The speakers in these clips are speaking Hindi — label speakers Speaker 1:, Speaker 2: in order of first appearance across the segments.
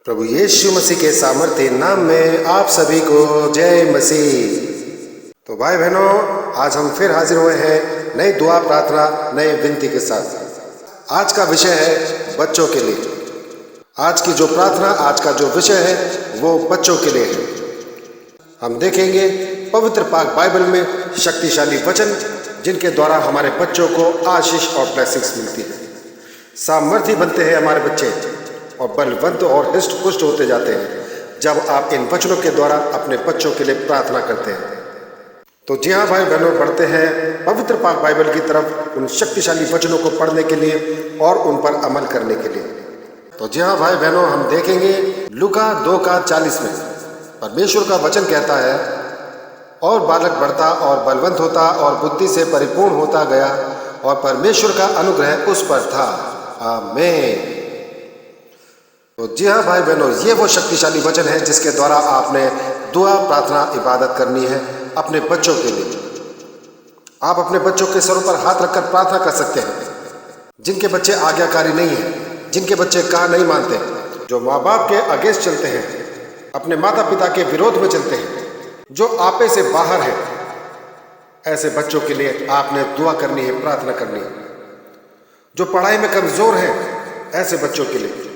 Speaker 1: प्रभु यीशु मसीह के सामर्थ्य नाम में आप सभी को जय मसीह। तो भाई बहनों, आज हम फिर हाजिर हुए हैं नई दुआ प्रार्थना नई विनती के साथ। आज का विषय है बच्चों के लिए। आज की जो प्रार्थना, आज का जो विषय है वो बच्चों के लिए है। हम देखेंगे पवित्र पाक बाइबल में शक्तिशाली वचन जिनके द्वारा हमारे बच्चों को आशीष और ब्लेसिंग्स मिलती है। सामर्थ्य बनते हैं हमारे बच्चे और बलवंत और हृष्ट पुष्ट होते जाते हैं जब आप इन वचनों के द्वारा अपने बच्चों के लिए प्रार्थना करते हैं। तो जी हाँ भाई बहनों, बढ़ते हैं पवित्र पाक बाइबल की तरफ उन शक्तिशाली वचनों को पढ़ने के लिए और उन पर अमल करने के लिए। तो जी हाँ भाई बहनों, हम देखेंगे लूका 2:40 में परमेश्वर का वचन कहता है, और बालक बढ़ता और बलवंत होता और बुद्धि से परिपूर्ण होता गया और परमेश्वर का अनुग्रह उस पर था। आमीन। तो जी हाँ भाई बहनों, ये वो शक्तिशाली वचन है जिसके द्वारा आपने दुआ प्रार्थना इबादत करनी है अपने बच्चों के लिए। आप अपने बच्चों के सरों पर हाथ रखकर प्रार्थना कर सकते हैं। जिनके बच्चे आज्ञाकारी नहीं हैं, जिनके बच्चे कहा नहीं मानते, जो माँ बाप के अगेंस्ट चलते हैं, अपने माता पिता के विरोध में चलते हैं, जो आपे से बाहर है, ऐसे बच्चों के लिए आपने दुआ करनी है, प्रार्थना करनी है। जो पढ़ाई में कमजोर है, ऐसे बच्चों के लिए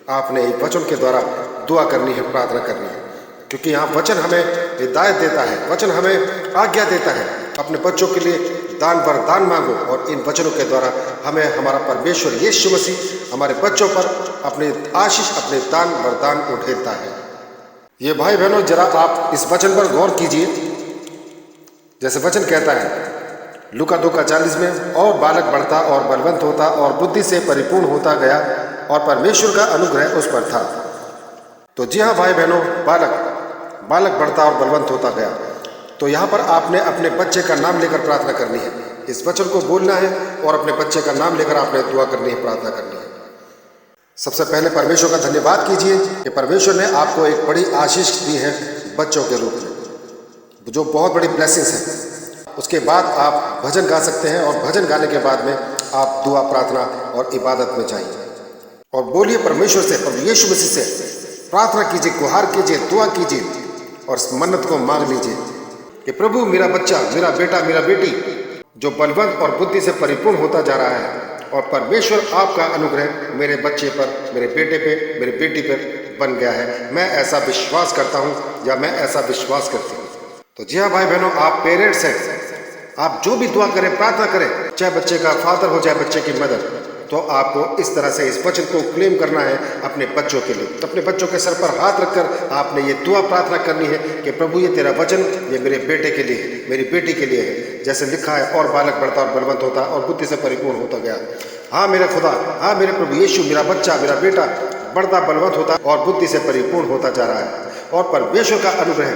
Speaker 1: आपने एक वचन के द्वारा दुआ करनी है, प्रार्थना करनी है। क्योंकि यहाँ वचन हमें हिदायत देता है, वचन हमें आज्ञा देता है अपने बच्चों के लिए दान वरदान मांगो, और इन वचनों के द्वारा हमें हमारा परमेश्वर यीशु मसीह हमारे बच्चों पर अपने आशीष, अपने दान वरदान उठेलता है। ये भाई बहनों, जरा आप इस वचन पर गौर कीजिए। जैसे वचन कहता है लूका 2:40 में, और बालक बढ़ता और बलवंत होता और बुद्धि से परिपूर्ण होता गया और परमेश्वर का अनुग्रह उस पर था। तो जी हाँ भाई बहनों, बालक बढ़ता और बलवंत होता गया। तो यहाँ पर आपने अपने बच्चे का नाम लेकर प्रार्थना करनी है, इस वचन को बोलना है और अपने बच्चे का नाम लेकर आपने दुआ करनी है, प्रार्थना करनी है। सबसे पहले परमेश्वर का धन्यवाद कीजिए कि परमेश्वर ने आपको एक बड़ी आशीष दी है बच्चों के रूप में, जो बहुत बड़ी ब्लेसिंग्स है। उसके बाद आप भजन गा सकते हैं और भजन गाने के बाद में आप दुआ प्रार्थना और इबादत में जाइए और बोलिए परमेश्वर से, प्रभु यीशु मसीह से प्रार्थना कीजिए, गुहार कीजिए, दुआ कीजिए और मन्नत को मांग लीजिए कि प्रभु मेरा बच्चा, मेरा बेटा, मेरा बेटी जो बलवंत और बुद्धि से परिपूर्ण होता जा रहा है, और परमेश्वर आपका अनुग्रह मेरे बच्चे पर, मेरे बेटे पे, मेरे बेटी पर बन गया है। मैं ऐसा विश्वास करता हूँ या मैं ऐसा विश्वास करती हूँ। तो जी हाँ भाई बहनों, आप पेरेंट्स हैं, आप जो भी दुआ करें, प्रार्थना करें, चाहे बच्चे का फादर हो, चाहे बच्चे की मदर, तो आपको इस तरह से इस वचन को क्लेम करना है अपने बच्चों के लिए। अपने बच्चों के सर पर हाथ रखकर आपने ये दुआ प्रार्थना करनी है कि प्रभु ये तेरा वचन ये मेरे बेटे के लिए है, मेरी बेटी के लिए है। जैसे लिखा है, और बालक बढ़ता और बलवंत होता और बुद्धि से परिपूर्ण होता गया। हाँ मेरे खुदा, हाँ मेरे प्रभु यीशु, मेरा बच्चा, मेरा बेटा बढ़ता, बलवंत होता और बुद्धि से परिपूर्ण होता जा रहा है, और परमेश्वर का अनुग्रह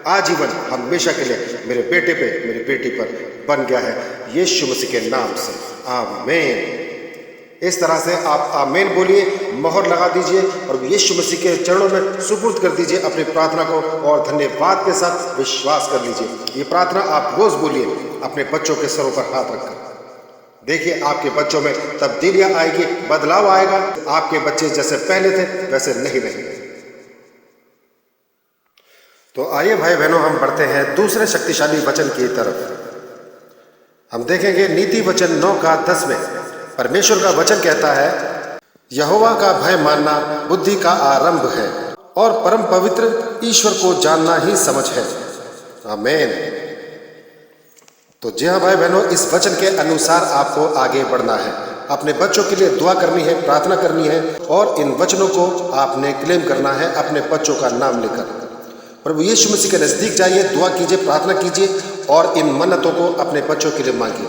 Speaker 1: आजीवन हमेशा के लिए मेरे बेटे पे, मेरी बेटी पर बन गया है, यीशु मसीह के नाम से। आमीन। इस तरह से आप आमीन बोलिए, मोहर लगा दीजिए और यीशु मसीह के चरणों में सुपुर्द कर दीजिए अपनी प्रार्थना को और धन्यवाद के साथ विश्वास कर लीजिए। ये प्रार्थना आप रोज बोलिए अपने बच्चों के सरों पर हाथ रखकर। देखिए आपके बच्चों में तब्दीलियां आएगी, बदलाव आएगा। आपके बच्चे जैसे पहले थे वैसे नहीं रहेंगे। तो आइए भाई बहनों, हम बढ़ते हैं दूसरे शक्तिशाली वचन की तरफ। हम देखेंगे नीति वचन 9:10 में परमेश्वर का वचन कहता है, यहोवा का भय मानना बुद्धि का आरंभ है और परम पवित्र ईश्वर को जानना ही समझ है। आमीन। तो जी हाँ भाई बहनों, इस वचन के अनुसार आपको आगे बढ़ना है, अपने बच्चों के लिए दुआ करनी है, प्रार्थना करनी है और इन वचनों को आपने क्लेम करना है अपने बच्चों का नाम लेकर। प्रभु यीशु मसीह के नजदीक जाइए, दुआ कीजिए, प्रार्थना कीजिए और इन मन्नतों को अपने बच्चों के लिए मांगिए,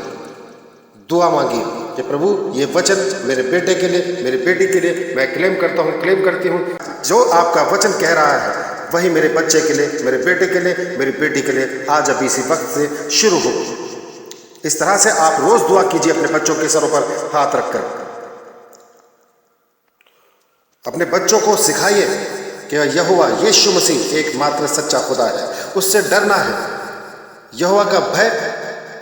Speaker 1: दुआ मांगिए कि प्रभु ये वचन मेरे बेटे के लिए, मेरी बेटी के लिए मैं क्लेम करता हूँ, क्लेम करती हूँ। जो आपका वचन कह रहा है वही मेरे बच्चे के लिए, मेरे बेटे के लिए, मेरी बेटी के लिए आज अभी इसी वक्त से शुरू हो। इस तरह से आप रोज दुआ कीजिए अपने बच्चों के सरों पर हाथ रखकर। अपने बच्चों को सिखाइए कि यहोवा यीशु मसीह एकमात्र सच्चा खुदा है, उससे डरना है। यहोवा का भय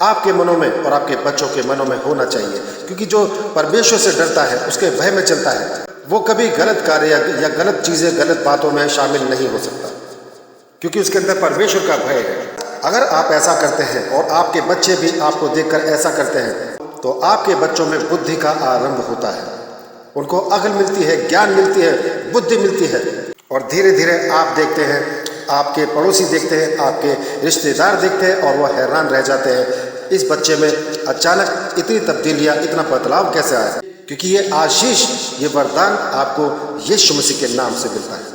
Speaker 1: आपके मनों में और आपके बच्चों के मनों में होना चाहिए, क्योंकि जो परमेश्वर से डरता है, उसके भय में चलता है, वो कभी गलत कार्य या गलत चीज़ें, गलत बातों में शामिल नहीं हो सकता, क्योंकि उसके अंदर परमेश्वर का भय है। अगर आप ऐसा करते हैं और आपके बच्चे भी आपको देखकर ऐसा करते हैं, तो आपके बच्चों में बुद्धि का आरंभ होता है। उनको अक्ल मिलती है, ज्ञान मिलती है, बुद्धि मिलती है, और धीरे धीरे आप देखते हैं, आपके पड़ोसी देखते हैं, आपके रिश्तेदार देखते हैं, और वह हैरान रह जाते हैं इस बच्चे में अचानक इतनी तब्दीलियाँ, इतना बदलाव कैसे आया। क्योंकि ये आशीष, ये वरदान आपको यीशु मसीह के नाम से मिलता है।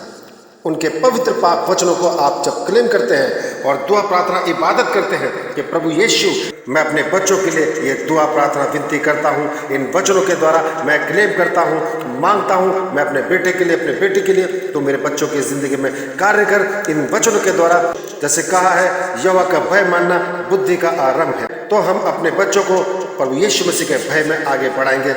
Speaker 1: उनके पवित्र पाक वचनों को आप जब क्लेम करते हैं और दुआ प्रार्थना इबादत करते हैं कि प्रभु यीशु, मैं अपने बच्चों के लिए ये दुआ प्रार्थना विनती करता हूँ, इन वचनों के द्वारा मैं क्लेम करता हूँ, मांगता हूँ, मैं अपने बेटे के लिए, अपने बेटी के लिए, तो मेरे बच्चों की ज़िंदगी में कार्य कर। इन वचनों के द्वारा, जैसे कहा है, यहोवा का भय मानना बुद्धि का आरंभ है, तो हम अपने बच्चों को प्रभु यीशु मसीह के भय में आगे बढ़ाएंगे,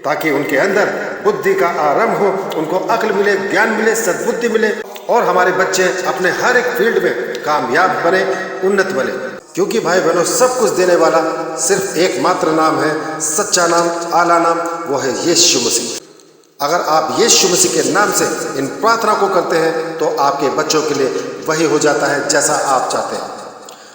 Speaker 1: ताकि उनके अंदर बुद्धि का आरंभ हो, उनको अक्ल मिले, ज्ञान मिले, सद्बुद्धि मिले, और हमारे बच्चे अपने हर एक फील्ड में कामयाब बने, उन्नत बने। क्योंकि भाई बहनों, सब कुछ देने वाला सिर्फ एकमात्र नाम है, सच्चा नाम, आला नाम, वो है यीशु मसीह। अगर आप यीशु मसीह के नाम से इन प्रार्थना को करते हैं, तो आपके बच्चों के लिए वही हो जाता है जैसा आप चाहते हैं।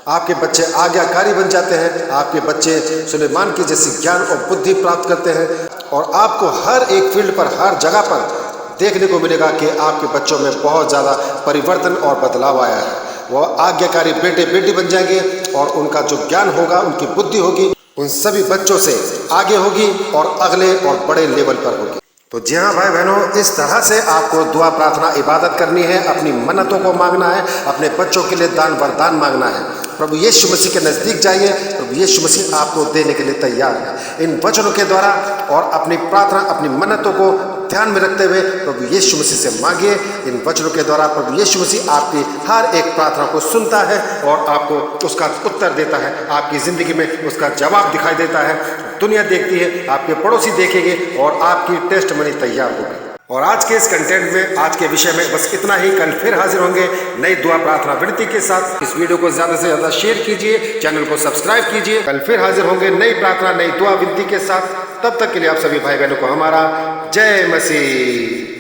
Speaker 1: आपके बच्चे आज्ञाकारी बन जाते हैं, आपके बच्चे सुलेमान की जैसी ज्ञान और बुद्धि प्राप्त करते हैं, और आपको हर एक फील्ड पर, हर जगह पर देखने को मिलेगा कि आपके बच्चों में बहुत ज़्यादा परिवर्तन और बदलाव आया है। वह आज्ञाकारी बेटे बेटी बन जाएंगे, और उनका जो ज्ञान होगा, उनकी बुद्धि होगी, उन सभी बच्चों से आगे होगी और अगले और बड़े लेवल पर होगी। तो जी हाँ भाई बहनों, इस तरह से आपको दुआ प्रार्थना इबादत करनी है, अपनी मन्नतों को मांगना है, अपने बच्चों के लिए दान वरदान मांगना है। प्रभु यीशु मसीह के नज़दीक जाइए, प्रभु यीशु मसीह आपको देने के लिए तैयार है। इन वचनों के द्वारा और अपनी प्रार्थना, अपनी मन्नतों को ध्यान में रखते हुए प्रभु यीशु मसीह से मांगिए। इन वचनों के द्वारा प्रभु यीशु मसीह आपकी हर एक प्रार्थना को सुनता है और आपको उसका उत्तर देता है, आपकी ज़िंदगी में उसका जवाब दिखाई देता है। दुनिया देखती है, आपके पड़ोसी देखेंगे, और आपकी टेस्टमनी तैयार होगी। और आज के इस कंटेंट में, आज के विषय में बस इतना ही। कल फिर हाजिर होंगे नई दुआ प्रार्थना विनती के साथ। इस वीडियो को ज़्यादा से ज़्यादा शेयर कीजिए, चैनल को सब्सक्राइब कीजिए। कल फिर हाजिर होंगे नई प्रार्थना, नई दुआ विनती के साथ। तब तक के लिए आप सभी भाई बहनों को हमारा जय मसीह।